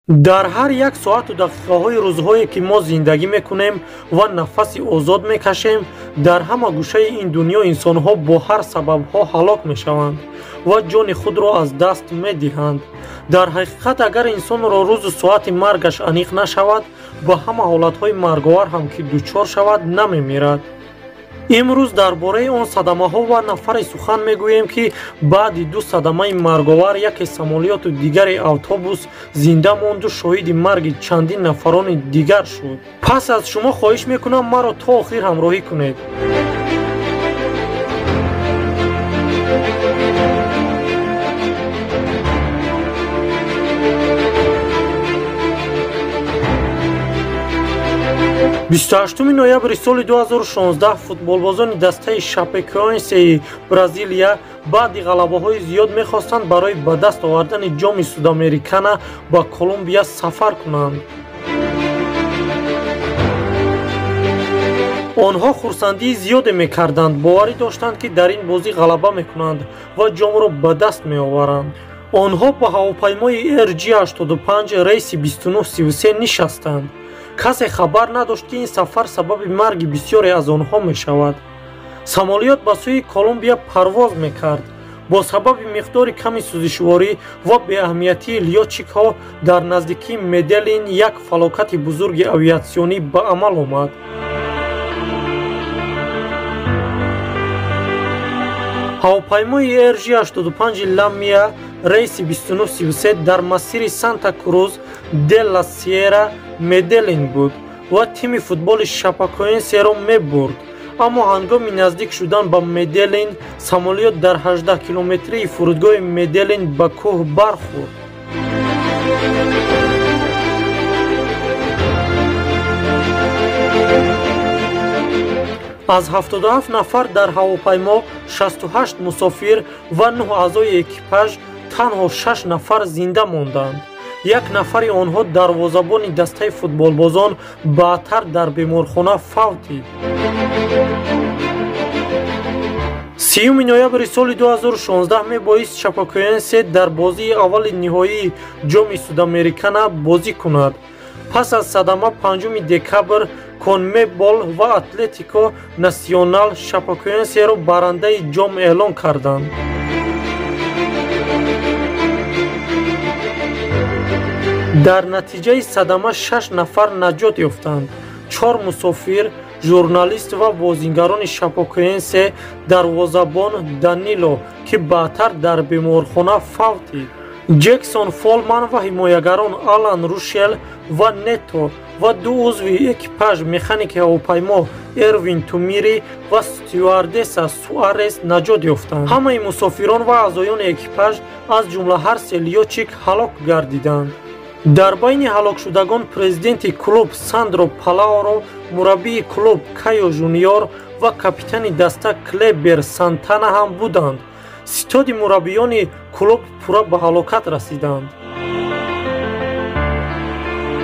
дар ҳар як соату дақиқаҳои рӯзҳое ки мо зиндагӣ мекунем ва нафаси озод мекашем, дар ҳама гӯшаи ин дунё инсонҳо бо ҳар сабабҳо ҳалок мешаванд ва ҷони худро аз даст медиҳанд. дар ҳақиқат агар инсонро рӯзу соати маргаш аниқ нашавад, ба ҳама ҳолатҳои марговар ҳам ки дучор шавад намемирад. имрӯз дар бораи он садамаҳо ва нафаре сухан мегӯем ки баъди ду садамаи марговар яке самолиёту дигаре автобус зинда монду шоҳиди марги чандин нафарони дигар шуд. пас аз шумо хоҳиш мекунам маро то охир ҳамроҳӣ кунед. 28 ноябри соли 2016 футболбозони дастаи Шапекоенсеи Бразилия баъди ғалабаҳои зиёд мехостанд барои ба даст овардани ҷоми Судамерикана ба Колумбия сафар кунанд. онҳо хурсандии зиёде мекарданд, боварӣ доштанд ки дар ин бозӣ ғалаба мекунанд ва ҷомро ба даст меоваранд. онҳо ба ҳавопаймои RG85 рейси 2933 нишастанд. касе хабар надошт ки ин сафар сабаби марги бисёре аз онҳо мешавад. самолиёт ба сӯи Колумбия парвоз мекард. бо сабаби миқдори ками сӯзишворӣ ва беаҳамиятии лётчикҳо дар наздикии Меделин як фалокати бузурги авиатсионӣ ба амал омад. ҳавопаймои RG85 Lamia рейси 2933 дар масири Санта Круз де ла Сиера Меделин буд ва тими футболи Шапекоенсеро мебурд. аммо ҳангоми наздик шудан ба Меделин самолиёт дар 18 километрии фурудгоҳи Меделин ба кӯҳ бархӯрд. аз 77 нафар дар ҳавопаймо 68 мусофир ва 9 аъзои экипаж танҳо 6 нафар зинда монданд. як нафари онҳо дарвозабони дастаи футболбозон баъдтар дар беморхона фавтид. 30 ноябри соли 2016 мебоист Шапекоенсе дар бозии аввали ниҳоии ҷоми Судамерикана бозӣ кунад. пас аз садама 5 декабр Конмебол ва Атлетико Насионал Шапекоенсеро барандаи ҷом эълон карданд. дар натиҷаи садама 6 нафар наҷот ёфтанд. 4 мусофир, журналист ва бозингарони Шапекоенсе, дарвозабон Данило ки баъдтар дар беморхона фавтид. Ҷексон Фолман ва ҳимоягарон Алан Рушел ва Нето ва ду узви экипаж механики ҳавопаймо Эрвин Тумири ва стюардесса Суарес наҷот ёфтанд. ҳамаи мусофирон ва аъзоёни экипаж аз ҷумла ҳар се лётчик ҳалок гардиданд. дар байни ҳалокшудагон президенти клуб Сандро Палаоро, мураббии клуб Кайо Жуниор ва капитани даста Клебер Сантана ҳам буданд. ситоди мураббиёни клуб пурра ба ҳалокат расиданд.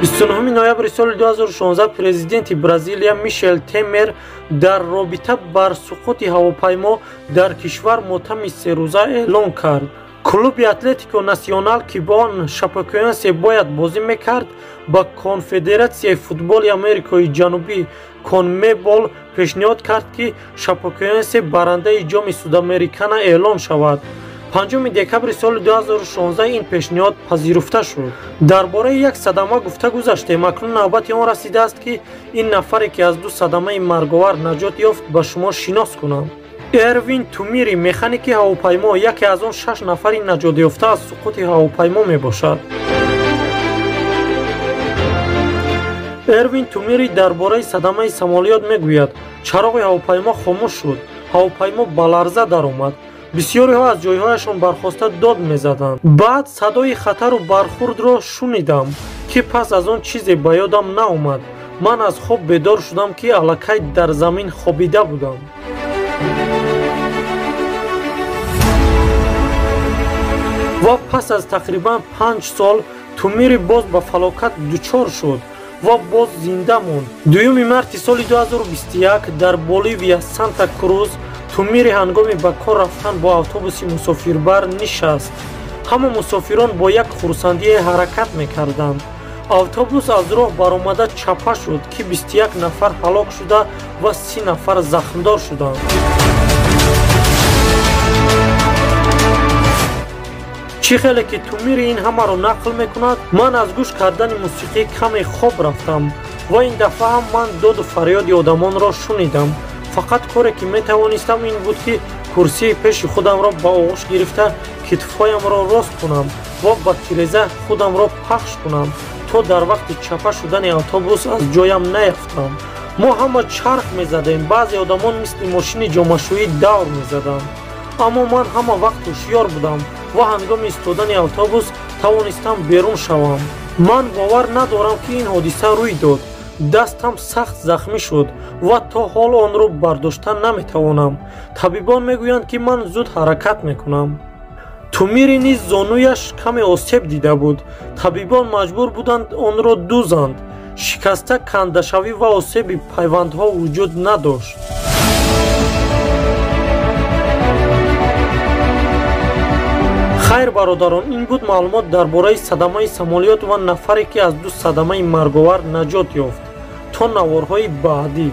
29 ноябри соли 2016 президенти Бразилия Мишел Темер дар робита бар суқути ҳавопаймо дар кишвар мотами серӯза эълон кард. клуби Атлетико Насионал ки бо он Шапекоенсе бояд бозӣ мекард, ба Конфедератсияи футболи Америкои Ҷанубӣ Конмебол пешниҳод кард ки Шапекоенсе барандаи ҷоми Судамерикана эълон шавад. 5 декабри соли 2016 ин пешниҳод пазируфта шуд. дар бораи як садама гуфта гузаштем. акнун навбати он расидааст ки ин нафаре ки аз ду садамаи марговар наҷот ёфт ба шумо шинос кунам. Эрвин Тумири механики ҳавопаймо яке аз он 6 нафари наҷотёфта аз суқути ҳавопаймо мебошад. Эрвин Тумири дар бораи садамаи самолиёт мегӯяд: чароғи ҳавопаймо хомӯш шуд. ҳавопаймо ба ларза даромад. бисёреҳо аз ҷойҳояшон бархоста дод мезаданд. баъд садои хатару бархурдро шунидам, ки пас аз он чизе ба ёдам наомад. ман аз хоб бедор шудам, ки аллакай дар замин хобида будам. ва пас аз тақрибан 5 сол Тумири боз ба фалокат дучор шуд ва боз зинда монд. 2 марти соли 2021 дар Боливия Санта Круз Тумири ҳангоми ба кор рафтан бо автобуси мусофирбар нишаст. ҳама мусофирон бо як хурсандие ҳаракат мекарданд. автобус аз роҳ баромада чапа шуд ки 21 нафар ҳалок шуда ва 30 нафар захмдор шуданд. чӣ хеле ки тумири ин ҳамаро нақл мекунад, ман аз гӯш кардани мусиқӣ каме хоб рафтам ва ин дафъа ҳам ман доду фарёди одамонро шунидам. фақат коре ки метавонистам ин буд ки курсии пеши худамро ба оғӯш гирифта китфҳоямро рост кунам ва ба тиреза худамро пахш кунам, то дар вақти чапа шудани автобус аз ҷоям наяфтам. мо ҳама чарх мезадем, баъзе одамон мисли мошини ҷомашӯӣ давр мезаданд. аммо ман ҳама вақт ҳушёр будам ва ҳангоми истодани автобус тавонистам берун шавам. ман бовар надорам ки ин ҳодиса рӯй дод. дастам сахт захмӣ шуд ва то ҳол онро бардошта наметавонам. табибон мегӯянд ки ман зуд ҳаракат мекунам. тумири низ зонуяш каме осеб дида буд. табибон маҷбур буданд онро дузанд. шикаста кандашавӣ ва осеби пайвандҳо вуҷуд надошт. хайр бародарон, ин буд маълумот дар бораи садамаи самолиёт ва нафаре ки аз ду садамаи марговар наҷот ёфт. то наворҳои баъдӣ.